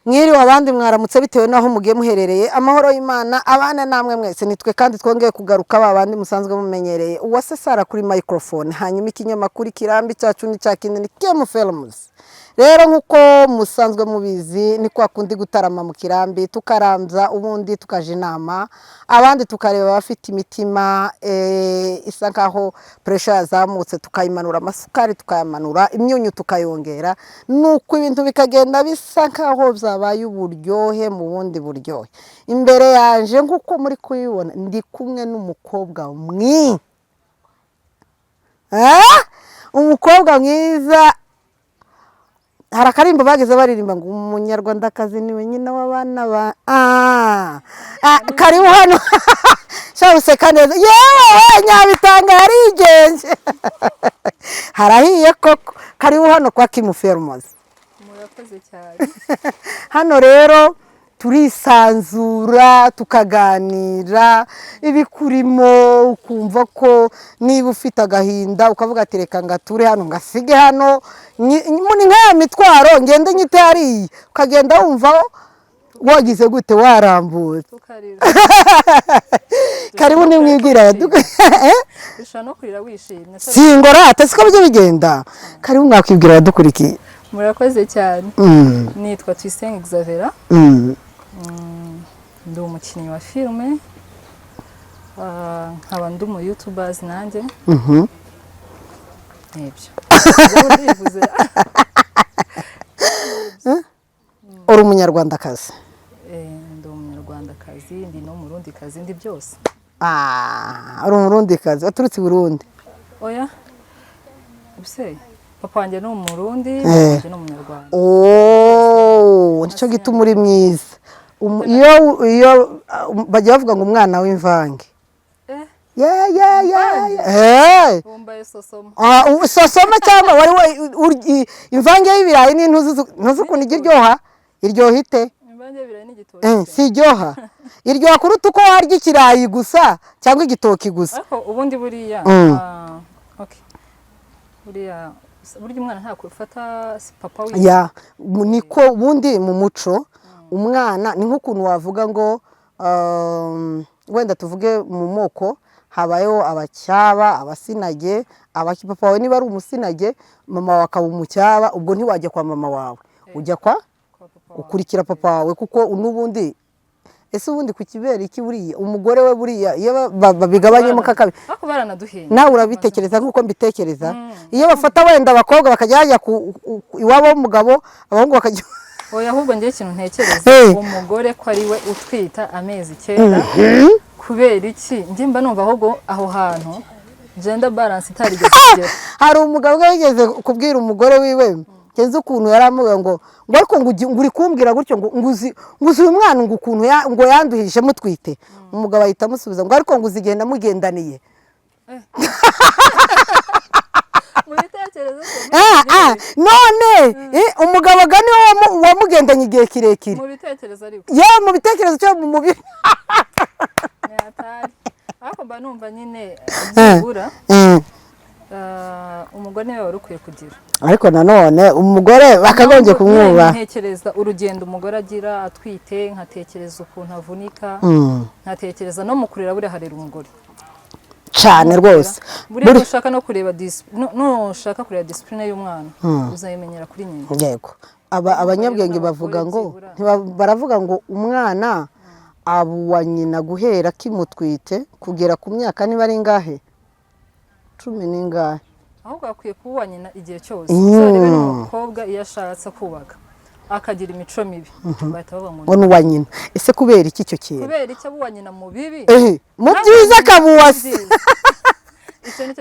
mwiriwe abandi mwaramutse bitewe naho mugiye muherereye amahoro y'Imana abana namwe mwese nitwe kandi twongeye kugaruka babandi musanzwe mumenyereye uwase Sara kuri microphone hanyuma ikinyamakuru kirambi cyacu ni cyakindi ni Kemu Films. Rero nkuko musanzwe mubizi ni kwa kundi gutarama mu kirambi tukaramza ubundi tukaje inama abandi tukareba bafite imitima isa nkaho pressure yazamutse tukayimanura amasukari tukayamanura imyunyu tukayongera nuko ibintu bikagenda bisa nkaho byabaye uburyohe mu bundi buryohe. Imbere yanje nkuko muri kuyibona ndi kumwe n'umukobwa umukobwa mwiza. Hari akarimbo bageze baririmba ngo umunyarwandakazi niwe nyina w'abana ba karibu hano shabuseka neza yewe Nyabitanga harigenje harahiye koko karibu hano kwa Kemu Films. Murakoze cyane. Hano rero turisanzura tukaganira ibikurimo ukumva ko niba ufite agahinda ukavuga ati reka ngature hano ngasige hano muri nkaya mitwaro ngende nyite hariya ukagenda wumva wagize gute warambutse karibu nimwibwira bisha no kurira wishimye singora ate siko byo bigenda karibu mwakwibwira dukurikiye. Murakoze cyane. Nitwa Tuyisenge Xavera. Ndi umukinnyi wa filime nkaba ndi umu YouTubers nanjye. Nibyo. Uri umunyarwandakazi? Ndi umunyarwandakazi, ndi no Murundikazi, ndi byose. Uri Umurundikazi waturutse i Burundi? Oya. Ubuse papa wanjye ni Umurundi, nanjye ni Umunyarwanda. Nicyo gituma uri mwiza. Iyo bajya bavuga ngo umwana w'imvange. Wumbaye sosoma. Sosoma cyangwa wari imvange y'ibirayi n'intuzi ukuntu iryoha? Iryoha ite? Imvange y'ibirayi n'igitoki. Si iryoha. Iryoha kuruta uko warya ikirayi gusa cyangwa igitoki gusa. Ariko ubundi buriya okay. Buriya umwana nta kufata papa we. Niko ubundi mu muco umwana ni nk'ukuntu wavuga ngo wenda tuvuge mu moko habayeho abacyaba abasinage papa wawe niba ari umusinage mama wawe akaba umucyaba ubwo ntiwajya kwa mama wawe ujya kwa ukurikira papa wawe kuko n'ubundi ese ubundi ku kibera iki buriya umugore we buriya iyo babigabanyemo kakabi ako baranaduhenda nawe urabitekereza nkuko mbitekereza iyo bafata wenda abakobwa bakajya hajya iwabo w'umugabo abahungu bakajya oya ahubwo ngiye ikintu ntekereza umugore ko ari we utwita amezi 9 kubera iki njye mba numva ahubwo aho hantu gender balance itarigeze kugera. Hari umugabo wigeze kubwira umugore wiwe kenze ukuntu yaramuwe ngo ariko nguri kumbwira gutyo ngo nguzi uyu mwana ngo ukuntu ngo yanduhije mutwite. Umugabo ahita amusubiza ngo ariko nguzigenda mugendaniye. None umugabo gani wamugendanye igihe kirekire mu bitekerezo ariko mu bitekerezo cyo mu mubiri ariko mba numva nyine byibura umugore niwe wari ukwiye kugira ariko nanone umugore bakagombye kumwuba. Ntekereza urugendo umugore agira atwite nkatekereza ukuntu avunika nkatekereza no mu kurera buri harera umugore cyane rwose buri ushaka no kureba nushaka kureba discipline y'umwana uzayimenyera kuri nyina. Yego abanyabwenge bavuga ngo baravuga ngo umwana abuwa nyina guhera kimutwite kugera ku myaka niba ari ngahe 10 n'ingahe ahubwo akwiye kuba nyina igihe cyose uzarebe n'umukobwa iyo ashatse kubaka akagira imico mibi bahita bavuga ngo n'uwa nyina. Ese kubera iki cyo kintu? Kubera icyo abuwa nyina mu bibi mu byiza kabuwasi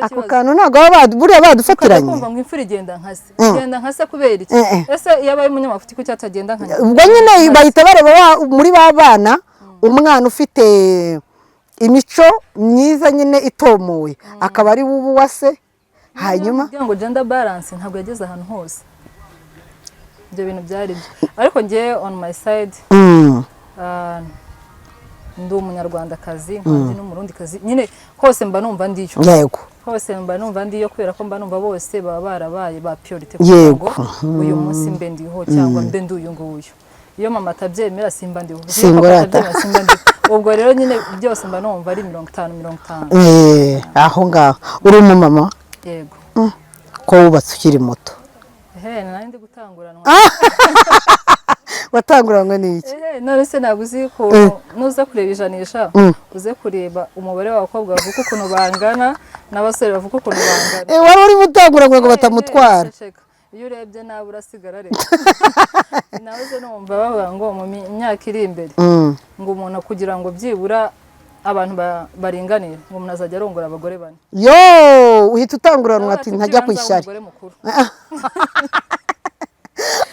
ako kantu ntago buriya badufatiranye kumva ngo imfura igenda nkase kubera iki ese iyo abaye umunyamafuti ko cyatagenda nkanya ubwo nyine bahita bareba muri babana umwana ufite imico myiza nyine itomoye akaba ari wubuwase hanyuma kugira ngo gender balance ntabwo yageze ahantu hose ibyo bintu byari byo ariko ngiye on my side ndi umunyarwandakazi kandi n'umurundikazi nyine hose mba numva ndiyo. Yego hose mba numva ndiyo kubera ko mba numva bose baba barabaye ba priority kugira ngo uyu munsi mbe ndiho cyangwa mbe nduyu nguyu iyo mama atabyemera simba ndiho Singorata. simba ndiho ubwo rero nyine byose mba numva ari 50-50 aho ngaho uri umumama yego ko wubatse ukiri muto nari ndi gutanguranwa watanguranywe n'iki none se ntabwo uzi ko nuza kureba ijanisha uze kureba umubare w'abakobwa bavuga ukuntu bangana n'abasore bavuga ukuntu bangana wari uri gutanguranywe ngo batamutwara iyo urebye nawe urasigara rero nawe se numva bavuga ngo mu myaka iri imbere ngo umuntu kugira ngo byibura abantu baringanire ngo umuntu azajya arongora abagore bane uhita utanguranwa ati ntajya kwishyari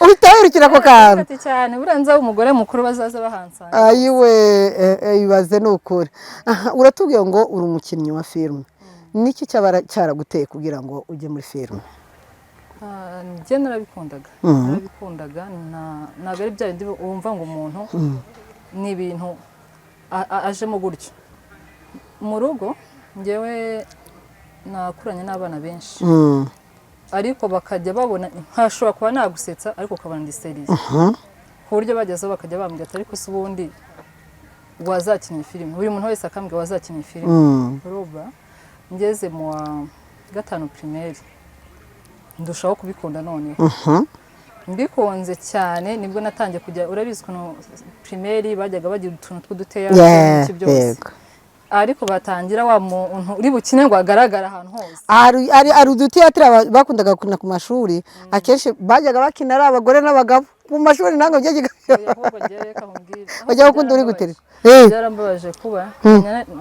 uhita wirukira ako kantu cyane buranza umugore mukuru bazaza bahansanga ayiwe ibaze ni ukuri uratubwiye ngo uri umukinnyi wa filime niki cyaraguteye kugira ngo ujye muri filime njye narabikundaga ntabwo ari bya bindi wumva ngo umuntu ni ibintu ajemo gutyo mu rugo njyewe nakuranye n'abana benshi ariko bakajya babona nkashobora kuba nagusetsa ariko ukabona ndi seriye ku buryo bagezeho bakajya bambwira ati ariko se ubundi wazakinnye filime buri muntu wese akambwira wazakinnye filime urumva ngeze mu wa 5 primaire ndushaho kubikunda noneho mbikunze cyane nibwo natangiye kujya urabizi ukuntu primaire bajyaga bagira utuntu tw'uduteya n'iki byose ariko batangira wa muntu uri bukine ngo agaragara ahantu hose ari udutiyatire bakundaga gukina ku mashuri akenshi bajyaga bakina ari abagore n'abagabo mu mashuri ntabwo bajya gukunda uri gutereka byarambabaje kuba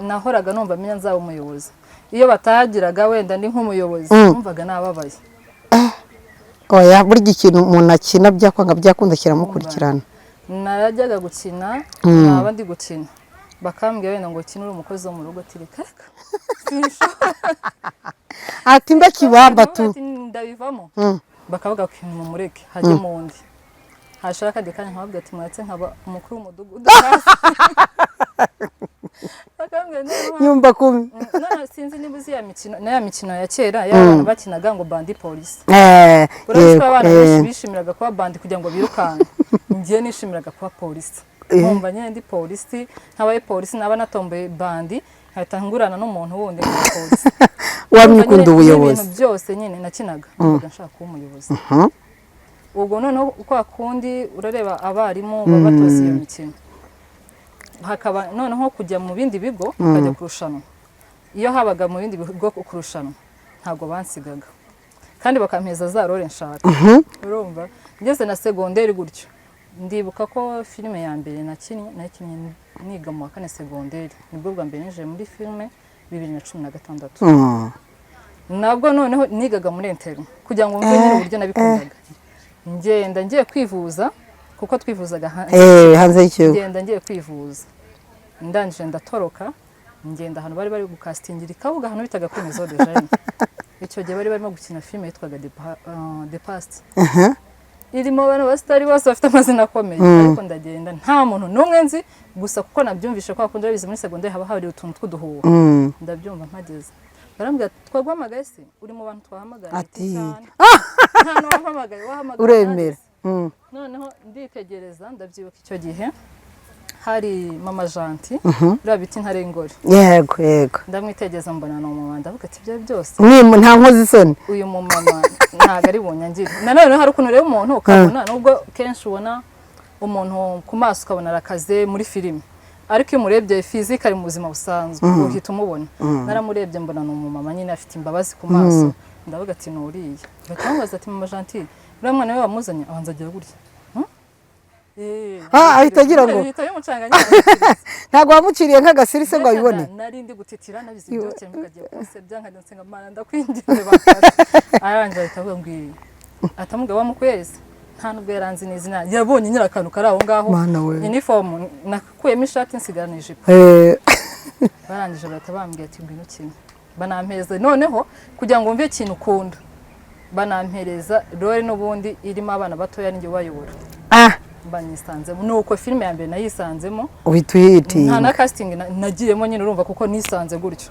nahoraga numva menya nzaba umuyobozi iyo batagiraga wenda ndi nk'umuyobozi numvaga nababaye oya burya ikintu umuntu akina byakunda kiramukurikirana narajyaga gukina naba ndi gukina bakambwira wenda ngo ukine uri umukozi wo mu rugo tireka ati mbe kibamba tu ndabivamo bakavuga ko mu mureke hajye mu wundi hashaka kandi kandi nkababwira ati mwatse nkaba umukuru w'umudugudu nyumba kumi sinzi niba uzi ya mikino ya kera y'abantu bakinaga ngo bandi polisi urabona abana benshi bishimiraga kuba bandi kugira ngo birukanke njye nishimiraga kuba polisi nkumva nyine ndi polisi nkabaye polisi naba natomboye bandi nkahita ngurana n'umuntu wundi nka polisi wamwikunda ubuyobozi ibintu byose nyine nakinaga mvuga nshaka kuba umuyobozi ubwo noneho kwa kundi urareba abarimu baba batoza iyo mikino hakaba noneho kujya mu bindi bigo bakajya kurushanwa iyo habaga mu bindi bigo kurushanwa ntabwo bansigaga kandi bakampeza za role nshaka urumva ngeze na segonderi gutyo ndibuka ko filime ya mbere nakinnye niga mu wa 4 segonderi nibwo bwa mbere nije muri filime 2016 nabwo noneho nigaga muri intero kugira ngo mve nyine uburyo nabikundaga ngenda ngiye kwivuza kuko twivuzaga hanze y'ikigo ngenda ngiye kwivuza ndangije ndatoroka ngenda ahantu bari gukastingira ikabuga ahantu bitaga kuri Maison de Jeunes icyo gihe bari barimo gukina filime yitwaga The Past irimo abantu basitari bose bafite amazina akomeye ariko ndagenda nta muntu n'umwe nzi gusa kuko nabyumvishe ko akunda bize muri segonderi haba hari utuntu tw'uduhuha ndabyumva mpageze barambwira twagwamagaye se uri mu bantu twahamagara ati nta n'uwahamagaye wahamagara uremera noneho nditegereza ndabyibuka icyo gihe hari mama Janti uriya biti ntarengore yego ndamwitegeza mbona ni umumama ndavuga ati ibyo byose nta nkozi isoni uyu mumama ntabwo ari bunyangire nanone hari ukuntu ureba umuntu ukabona nubwo kenshi ubona umuntu ku maso ukabona arakaze muri filime ariko iyo umurebye fizike ari mu buzima busanzwe uhita umubona naramurebye mbona ni umumama nyine afite imbabazi ku maso ndavuga ati nuriye bakamubaza ati mama Janti uriya mwana we wamuzanye abanza agira gutya ahita agira ngo ntabwo wamuciriye nk'agasiri se ngo abibone nari ndi gutitira nabizi byose mukagiye kunsebya nkajya nsenga mana ndakwinginze bakase aranje ahita avuga ngo atamubwira wamukweze nta nubwo yaranze n'izina yabonye nyira akantu kari aho ngaho uniform nakuyemo ishati nsigarana ijipo barangije bahita bambwira ati ngwino kimwe banampeza noneho kugira ngo mve ikintu ukunda banampereza role n'ubundi irimo abana batoya n'injye bayobora banyisanzemo nuko filime ya mbere nayisanzemo uhita uyitinga nta na casting nagiyemo nyine urumva kuko nisanze gutyo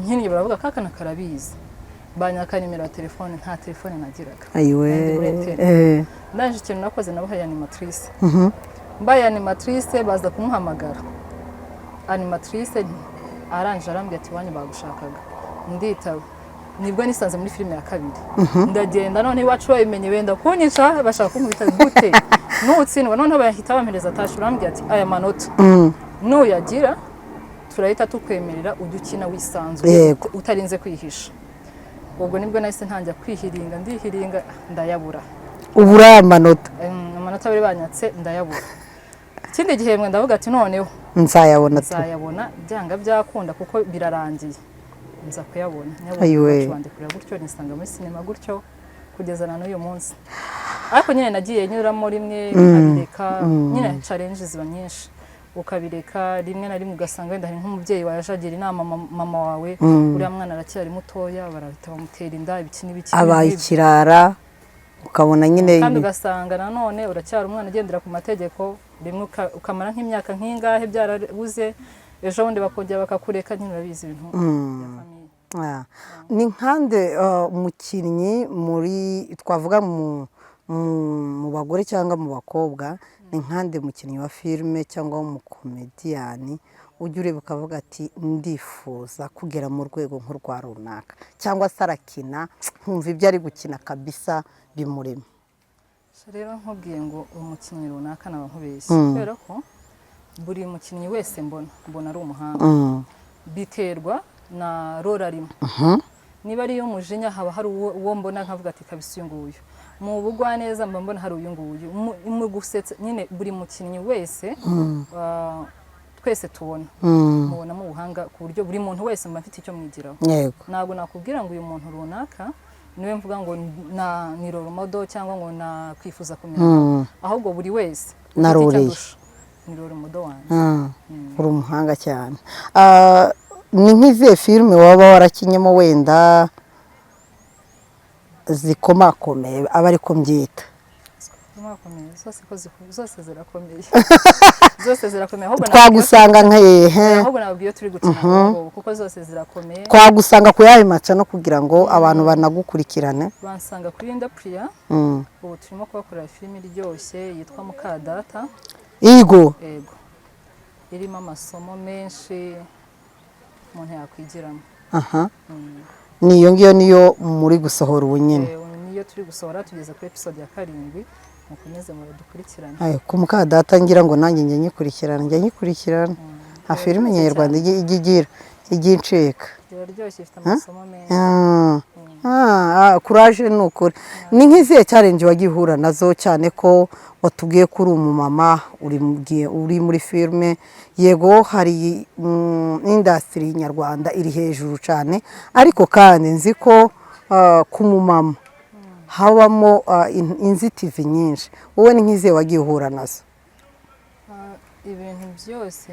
nkini baravuga kakana karabizi banyaka nimero ya telefone nta telefone nagiraga ayiwe ndaje ikintu nakoze nabahaye animatrice mbaye animatrice baza kumuhamagara animatrice arangije arambwira ati wanyu bagushakaga nditaba nibwo nisanze muri filime ya kabiri ndagenda none iwacu babimenye benda kunyica bashaka kumubita gute nutsindwa none bahita bampereza tashi urambwira ati aya manota nuyagira turahita tukwemerera udukina wisanzuye utarinze kwihisha ubwo nibwo nahise ntangira ndihiringa ndayabura ubura amanota bari banyatse ndayabura ikindi gihembwe ndavuga ati noneho nzayabona byanga byakunda kuko birarangiye nza kuyabona nyabona gutyo nisanga muri sinema gutyo kugeza na n'uyu munsi ariko nyine nagiye nyuramo rimwe nkabireka nyine challenge ziba nyinshi ukabireka rimwe na rimwe ugasanga wenda hari nk'umubyeyi waje agira inama mama wawe uriya mwana aracyari mutoya barahita bamutera inda ibiki n'ibiki abaye ikirara ukabona nyine kandi ugasanga nanone uracyari umwana ugendera ku mategeko rimwe ukamara nk'imyaka nk'ingahe byarabuze ejo bundi bakongera bakakureka nyine urabizi ibintu ni nkande umukinnyi muri twavuga mu bagore cyangwa mu bakobwa ni nkande mukinnyi wa filime cyangwa w'umukomediyani ujya ureba ukavuga ati ndifuza kugera mu rwego nk'urwa runaka cyangwa se arakina nkumva ibyo ari gukina kabisa bimurimo rero nkubwiye ngo umukinnyi runaka naba nkubeshye kubera ko buri mukinnyi wese mbona ari umuhanga biterwa na role arimo niba ari iy'umujinya haba hari uwo mbona nkavuga ati kabisa uyu nguyu mu bugwaneza mba mbona hari uyu nguyu mu gusetsa nyine buri mukinnyi wese twese tubona mubonamo ubuhanga ku buryo buri muntu wese mba mfite icyo mwigiraho ntabwo nakubwira ngo uyu muntu runaka niwe mvuga ngo ni role model cyangwa ngo nakwifuza kumera ahubwo buri wese naruriye ni role model wanjye uri umuhanga cyane ni nk'izihe filime waba warakinyemo wenda zikomakomeye aba ariko mbyita zose zirakomeye zose zirakomeye twagusanga nka yehe ahubwo nabwo iyo turi gukina kuko zose zirakomeye twagusanga ku yahe maca no kugira ngo abantu banagukurikirane bansanga kuri Linda Priya ubu turimo kubakorera filime iryoshye yitwa Mukadata yego irimo amasomo menshi umuntu yakwigiramo niyo ngiyo niyo muri gusohora ubu nyine niyo turi gusohora tugeze kuri episode ya 7 mukomeze mudukurikirane ku Mukadata ngira ngo nanjye njye nyikurikirana nta filime nyarwanda igira incika iraryoshye ifite amasomo menshi courage ni ukuri ni nk'izihe challenge wagiye uhura nazo cyane ko watubwiye ko uri umumama uri muri filime yego hari industry nyarwanda iri hejuru cyane ariko kandi nzi ko ku mumama habamo inzitizi nyinshi wowe ni nk'izihe wagiye uhura nazo ibintu byose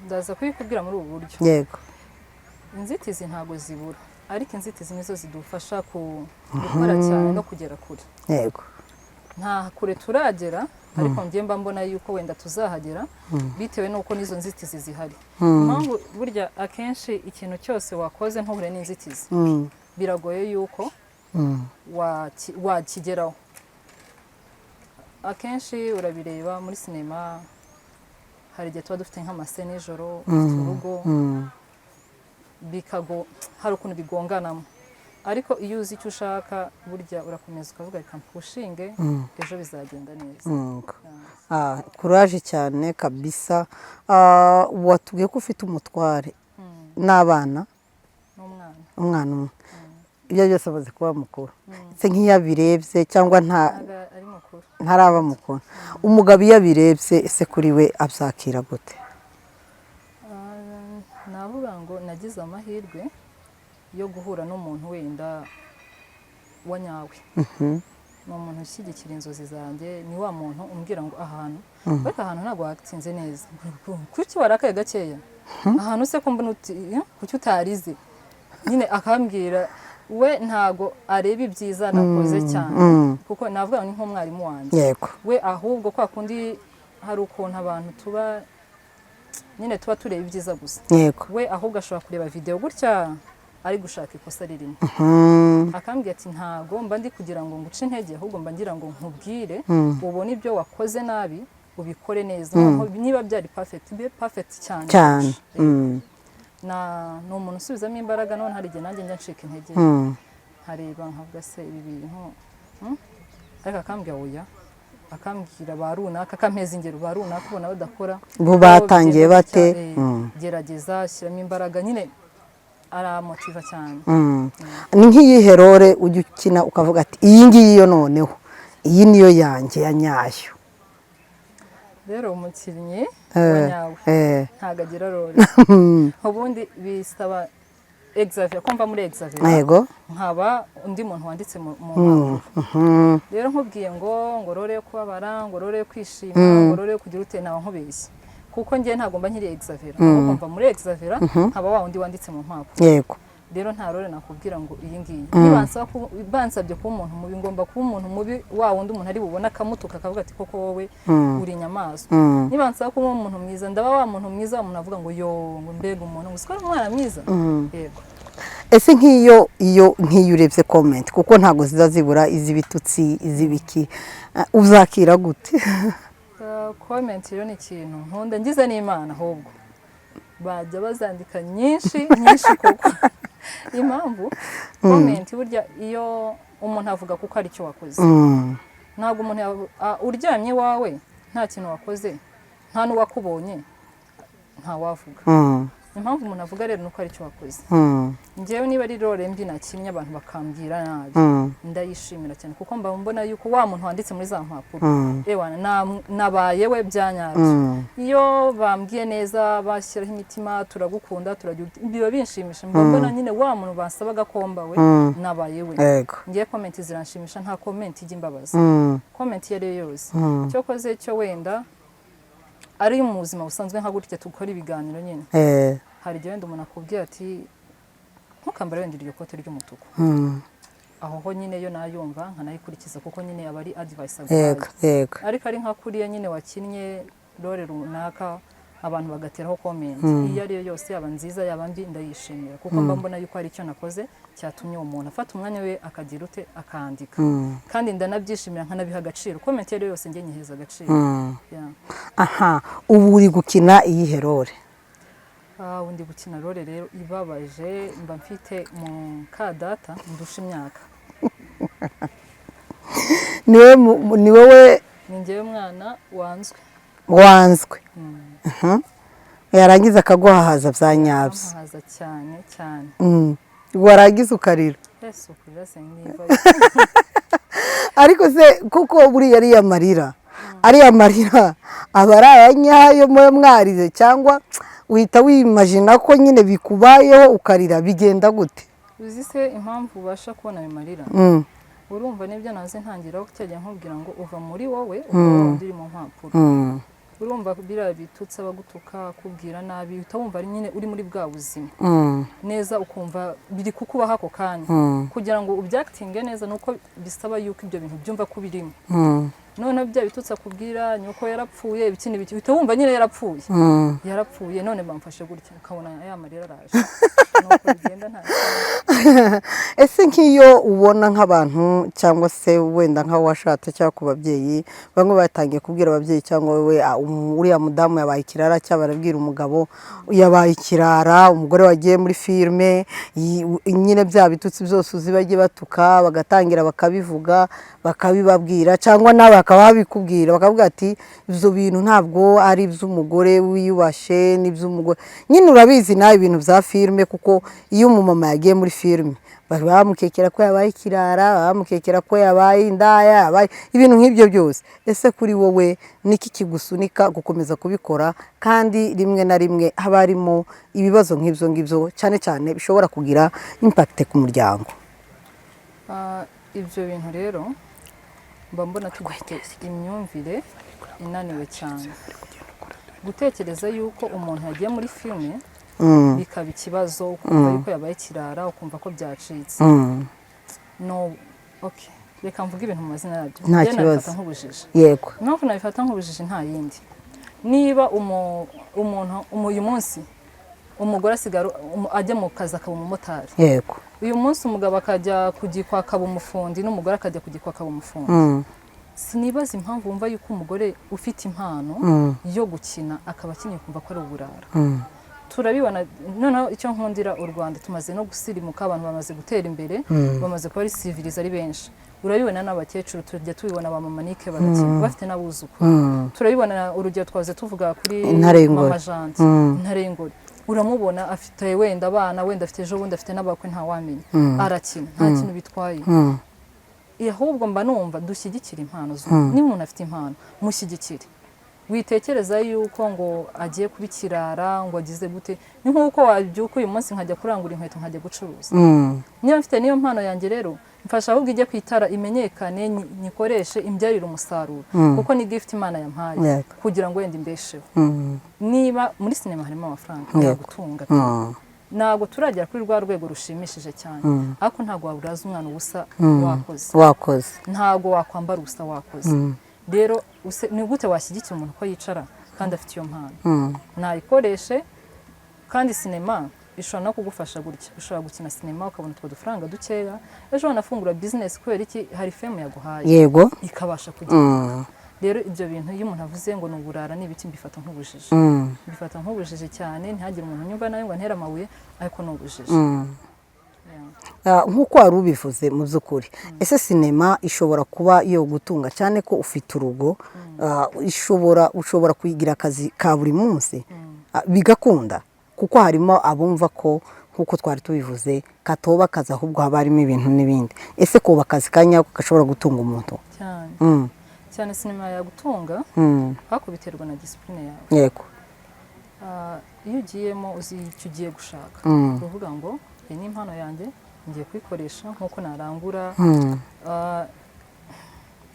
ndaza kubikubwira muri ubu buryo yego inzitizi ntago zibura ariko inzitizi nizo zidufasha gukora cyane no kugera kure yego nta kure turagera ariko njye mba mbona yuko wenda tuzahagera bitewe n'uko nizo nzitizi zihari impamvu burya akenshi ikintu cyose wakoze ntuhure n'inzitizi biragoye yuko wakigeraho akenshi urabireba muri sinema hari igihe tuba dufite nk'amase nijoro urugo hari ukuntu bigonganamo ariko iyo uzi icyo ushaka burya urakomeza ukavuga reka mpushinge ejo bizagenda neza courage cyane kabisa watubwiye ko ufite umutware n'abana umwana umwe ibyo byose amaze kuba mukuru ndetse nk'iyo abirebye cyangwa ntaraba mukuru umugabo iyo abirebye ese kuri we abyakira gute navuga ngo nagize amahirwe yo guhura n'umuntu wenda wa nyawe ni umuntu ushyigikira inzozi zanjye ni wa muntu umbwira ngo ahantu ariko ahantu ntabwo watsinze neza kuki warakaye gakeya ahantu se ko mbona kuki utarize nyine akambwira we ntago areba ibyiza nakoze cyane kuko navuga ni nk'umwarimu wanjye we ahubwo kwa kundi hari ukuntu abantu nyine tuba tureba ibyiza gusa we ahubwo ashobora kureba video gutya ari gushaka ikosa ririmo akambwira ati ntago mba ndi kugira ngo nguce intege ahubwo mba ngira ngo nkubwire ubone ibyo wakoze nabi ubikore neza niba byari perfect be perfect cyane cyane ni umuntu usubizamo imbaraga none hari igihe nanjye njya ncika intege nkareba nkavuga se ibi bintu ariko akambwira oya akambwira ba runaka akampeza ingero ba runaka ubona badakora bo batangiye bate gerageza shyiramo imbaraga nyine aramotiva cyane ni nk'iyihe role ujya ukina ukavuga ati iyi ngiyi yo noneho iyi niyo yanjye ya nyayo rero umukinnyi wa nyawe ntabwo agira role ubundi bisaba Xavier kumva muri Xavier yego nkaba undi muntu wanditse mu mpapuro rero nkubwiye ngo role yo kubabara ngo role yo kwishima ngo role yo kugira ute nawe nkubeshye kuko ngiye ntabwo mba nkiri Xavier ahubwo mva muri Xavier nkaba wa undi wanditse mu mpapuro yego rero nta role nakubwira ngo iyi ngiyi bansabye kuba umuntu mubi ngomba kuba umuntu mubi wa wundi umuntu ari bubona akamutuka akavuga ati koko wowe uri inyamaswa nibansaba kuba umuntu mwiza ndaba wa muntu mwiza umuntu avuga ngo yo ngo mbega umuntu ngo sikora umwana mwiza yego ese nk'iyo urebye comment kuko ntabwo ziza zibura iz'ibitutsi iz'ibiki uzakira gute comment rero ni ikintu nkunda ngize n'Imana ahubwo bajya bazandika nyinshi koko impamvu comment burya iyo umuntu avuga kuko ari cyo wakoze ntabwo umuntu uryamye wawe nta kintu wakoze nta n'uwakubonye nta wavuga impamvu umuntu avuga rero nuko ari cyo wakoze njyewe niba ari role mbi nakinnye abantu bakambwira nabi ndayishimira cyane kuko mba mbona yuko wa muntu wanditse muri za mpapuro nabaye we byanyabyo iyo bambwiye neza bashyiraho imitima turagukunda biba binshimisha mba mbona nyine wa muntu basabaga komba we nabaye we ngiye comment ziranshimisha nta comment ijya imbabaza comment iyo ari yo yose cyo koze cyo wenda ari mu buzima busanzwe nka gutya tukora ibiganiro nyine hari igihe wenda umuntu akubwira ati ntukambare wenda iryo kote ry'umutuku aho ho nyine yo nayumva nkanayikurikiza kuko nyine aba ari advice aguhaye ariko ari nka kuriya nyine wakinnye role runaka abantu bagateraho comment iyo ari yo yose yaba nziza yaba mbi ndayishimira kuko mba mbona yuko hari icyo nakoze cyatumye uwo muntu afata umwanya we akagira ute akandika kandi ndanabyishimira nkanabiha agaciro comment iyo yose njye nyiheza agaciro aha ubu uri gukina iyihe role undi gukina role rero ibabaje mba mfite mu kadata ndusha imyaka ni wowe ni njyewe mwana wanzwe yarangiza akaguhahaza bya nyabyo ahahaza cyane cyane warangiza ukarira ariko se kuko buriya ariya marira aba ari aya nyayo mwarize cyangwa uhita wimajina ko nyine bikubayeho ukarira bigenda gute uzi se impamvu ubasha kubona ayo marira urumva nibyo naze ntangiraho cyajya nkubwira ngo uva muri wowe uba uri mu mpapuro urumva biriya bitutse abagutuka kubwira nabi uhita wumva ari nyine uri muri bwa buzima neza ukumva biri kukubaho ako kanya kugira ngo ubyakitinge neza nuko bisaba yuko ibyo bintu byumva ko birimo none bya bitutse akubwira nyuko yarapfuye ibikindi biki uhita wumva nyine yarapfuye none bamfashe gutya ukabona ya marira araje nuko bigenda nta ese nk'iyo ubona nk'abantu cyangwa se wenda nk'aho washatse cyangwa ku babyeyi bamwe batangiye kubwira ababyeyi cyangwa wowe uriya mudamu yabaye ikirara cyangwa barabwira umugabo yabaye ikirara umugore wagiye muri filime nyine bya bitutsi byose uzi bagiye batuka bagatangira bakabivuga bakabibabwira cyangwa nawe bakaba babikubwira bakavuga ati ibyo bintu ntabwo ari iby'umugore wiyubashe n'iby'umugore nyine urabizi nawe ibintu bya filime kuko iyo umumama yagiye muri filime bamukekera ko yabaye ikirara bamukekera ko yabaye indaya ibintu nk'ibyo byose ese kuri wowe niki kigusunika gukomeza kubikora kandi rimwe na rimwe haba harimo ibibazo nk'ibyo ngibyo cyane cyane bishobora kugira impact ku muryango ibyo bintu rero mba mbona tugifite imyumvire inaniwe cyane gutekereza yuko umuntu yagiye muri filime bikaba ikibazo ukumva yuko yabaye ikirara ukumva ko byacitse reka mvuge ibintu mu mazina yabyo nta kibazo yego impamvu nabifata nk'ubujiji nta yindi niba uyu munsi umugore asigara ajya mu kazi akaba umumotari yego uyu munsi umugabo akajya kugikwa akaba umufundi n'umugore akajya kugikwa akaba umufundi sinibaza impamvu wumva yuko umugore ufite impano yo gukina akaba akeneye kumva ko ari uburara. Turabibona noneho icyo nkundira u Rwanda tumaze no gusirimuka, abantu bamaze gutera imbere, bamaze kuba ari civilize ari benshi. Urabibona n'abakecuru tujya tubibona ba mama Nike bagakina bafite n'abuzukuru. Turabibona urugero twaze tuvuga kuri mama Janti Ntarengore, uramubona afite wenda abana, wenda afite ejo bundi afite n'abakwe ntawamenya, arakina nta kintu bitwaye. Ahubwo mba numva dushyigikira impano zo. Ni umuntu afite impano mushyigikire, witekereza yuko ngo agiye kubikirara ngo agize gute. Ni nk'uko wabyuka uyu munsi nkajya kurangura inkweto nkajya gucuruza. Niyo mfite niyo mpano yanjye rero mfasha ahubwo ijye kwitara imenyekane, nyikoreshe imbyarira umusaruro, kuko ni gift Imana yampaye kugira ngo wenda imbesheho. Niba muri sinema harimo amafaranga yagutunga, ntabwo turagera kuri rwa rwego rushimishije cyane, ariko ntabwo waburaza umwana ubusa wakoze, ntabwo wakwambara ubusa wakoze. Rero ni gute washyigikira umuntu ko yicara kandi afite iyo mpano? Nayikoreshe, kandi sinema ishobora no kugufasha gutya. Ushobora gukina sinema ukabona utwo dufaranga dukeya, ejo wanafungura business kubera iki hari fame yaguhaye, yego, ikabasha kugenda. Rero ibyo bintu iyo umuntu avuze ngo nuburara n'ibiti mbifata nk'ubujiji, mbifata nk'ubujiji cyane. Ntihagire umuntu nyumva nayo ngo ntera amabuye, ariko n'ubujiji. Nk'uko wari ubivuze mu by'ukuri, ese sinema ishobora kuba yo gutunga cyane ko ufite urugo, ushobora kuyigira akazi ka buri munsi bigakunda? Kuko harimo abumva ko nk'uko twari tubivuze katoba akazi, ahubwo haba harimo ibintu n'ibindi. Ese kuba akazi kanya gashobora gutunga umuntu cyane sinema yagutunga, ariko biterwa na discipline yawe. Yego. Iyo ugiyemo uzi icyo ugiye gushaka, uvuga ngo iyi ni impano yanjye ngiye kuyikoresha nk'uko narangura.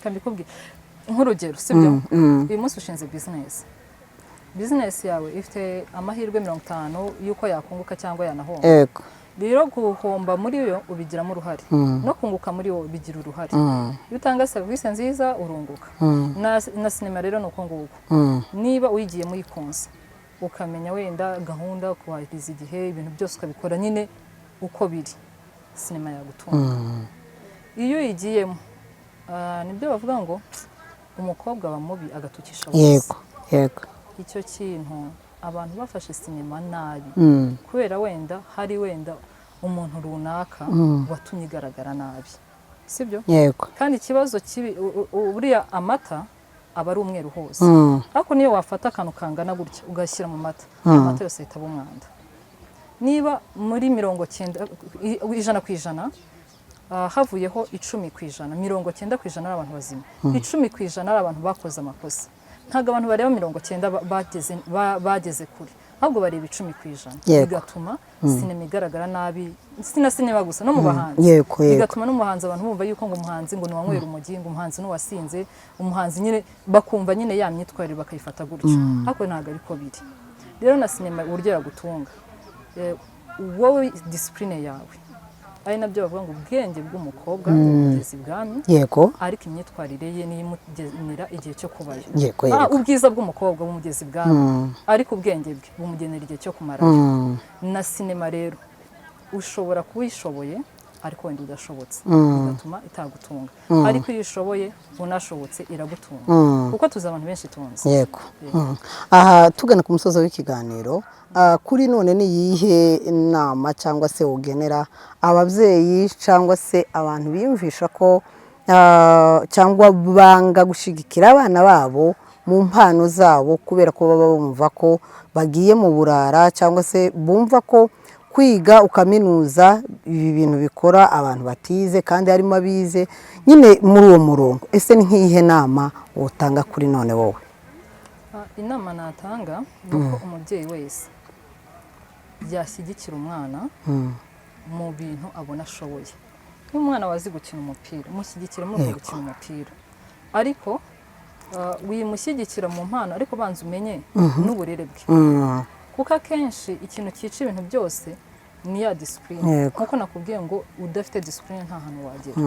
Kabikubwira nk'urugero, sibyo? Uyu munsi ushinze business yawe ifite amahirwe 50 yuko yakunguka cyangwa yanahomba. Yego. Rero guhomba muri yo ubigiramo uruhare, no kunguka muri yo bigira uruhare. Iyo utanga service nziza urunguka. Na sinema rero nuko nguko. Niba uyigiye muri konse ukamenya wenda gahunda kuwahiriza igihe, ibintu byose ukabikora nyine uko biri, sinema yagutunga. Iyo uyigiyemo nibyo bavuga ngo umukobwa wa mubi agatukisha bose. Yego, yego. Icyo kintu abantu bafashe sinema nabi, kubera wenda hari wenda umuntu runaka watumye igaragara nabi, sibyo? Yego. Kandi ikibazo kibi buriya amata aba ari umweru hose, ariko niyo wafata akantu kangana gutya ugashyira mu mata, amata yose ahita aba umwanda. Niba muri 90% havuyeho 10%, 90% ari abantu bazima, 10% ari abantu bakoze amakosa. Ntabwo abantu bareba 90% bageze kure, ahubwo bareba 10%. Bigatuma sinema igaragara nabi, sinema gusa no mu bahanzi. Bigatuma n'umuhanzi abantu bumva yuko ngo umuhanzi ngo niwanywera umugi, ngo umuhanzi n'uwasinze, umuhanzi nyine bakumva nyine ya myitwarire bakayifata gutyo, ariko ntabwo ariko biri. Rero na sinema uburyo yagutunga, wowe discipline yawe ari nabyo bavuga ngo ubwenge bw'umukobwa umugezi bwami. Yego. Ariko imyitwarire ye nimugenera igihe cyo kubayo. Yego. Ubwiza bw'umukobwa bumugezi bwami, ariko ubwenge bwe bumugenera igihe cyo kumarayo. Na sinema rero ushobora kuwishoboye ariko wenda udashobotse, bigatuma itagutunga. Ariko iyo ushoboye unashobotse iragutunga, kuko tuzi abantu benshi tunze. Yego. Aha tugana ku musozo w'ikiganiro, kuri none ni yihe nama cyangwa se ugenera ababyeyi cyangwa se abantu biyumvisha ko cyangwa banga gushigikira abana babo mu mpano zabo kubera ko baba bumva ko bagiye mu burara, cyangwa se bumva ko kwiga ukaminuza ibi bintu bikora abantu batize kandi harimo abize nyine muri uwo murongo? Ese ni nk'iyihe nama utanga kuri none wowe? Inama natanga ni uko umubyeyi wese yashyigikira umwana mu bintu abona ashoboye. Nk'umwana wazi gukina umupira, mushyigikira muri gukina umupira, ariko wimushyigikira mu mpano, ariko banza umenye n'uburere bwe, kuko akenshi ikintu cyica ibintu byose ni ya discipline. Nkuko nakubwiye ngo udafite discipline nta hantu wagera.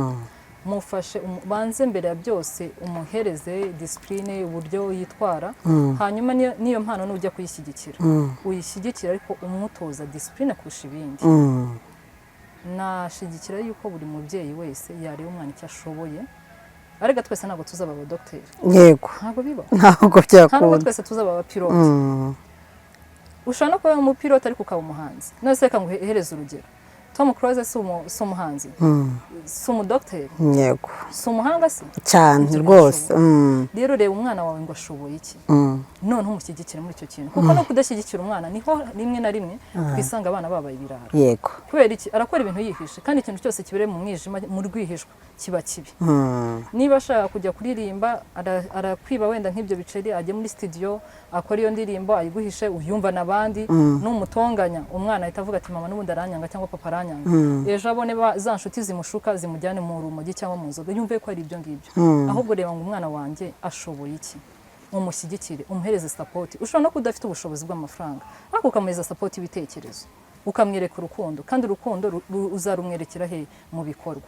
Mufashe banze mbere ya byose umuhereze discipline, uburyo yitwara, hanyuma niyo mpano n'ujya kuyishyigikira uyishyigikira, ariko umutoza discipline kurusha ibindi. Nashigikira yuko buri mubyeyi wese yareba umwana icyo ashoboye, ariko twese ntabwo tuzaba abadogiteri, yego ntabwo bibaho, ntabwo ntabwo byakunda twese tuzaba abapilote. Ushobora no kuba umupilote ariko ukaba umuhanzi. None se reka nguhereze urugero, Tom Cruise si umuhanzi, si umudogiteri, yego si umuhanga se cyane rwose. rero reba umwana wawe ngo ashoboye iki, noneho umushyigikire muri icyo kintu, kuko no kudashyigikira umwana niho rimwe na rimwe twisanga abana babaye ibirara. yego kubera iki? Arakora ibintu yihishe, kandi ikintu cyose kibereye mu mwijima mu rwihishwa kiba kibi. Niba ashaka kujya kuririmba arakwiba wenda nk'ibyo biceri, ajye muri studio akora iyo ndirimbo ayiguhishe, uyumva n'abandi, n'umutonganya umwana ahita avuga ati mama n'ubundi aranyanga cyangwa papa aranyanga, ejo abone za nshuti zimushuka zimujyane mu rumogi cyangwa mu nzoga, yumve ko ari ibyo ngibyo. Ahubwo reba ngo umwana wanjye ashoboye iki, umushyigikire, umuhereze support. Ushobora no kudafite ubushobozi bw'amafaranga, ariko ukamuhereza support y'ibitekerezo, ukamwereka urukundo, kandi urukundo uzarumwerekera he? Mu bikorwa.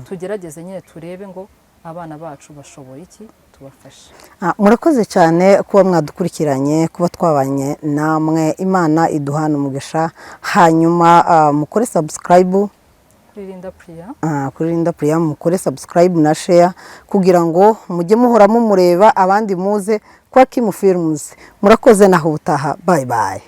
Tugerageze nyine turebe ngo abana bacu bashoboye iki, tubafashe. Murakoze cyane kuba mwadukurikiranye, kuba twabanye namwe. Imana iduhana umugisha, hanyuma mukore subscribe kuri Linda Priya, mukore subscribe na share kugira ngo mujye muhora mumureba, abandi muze kwa Kim Films. Murakoze naho ubutaha, bye bye.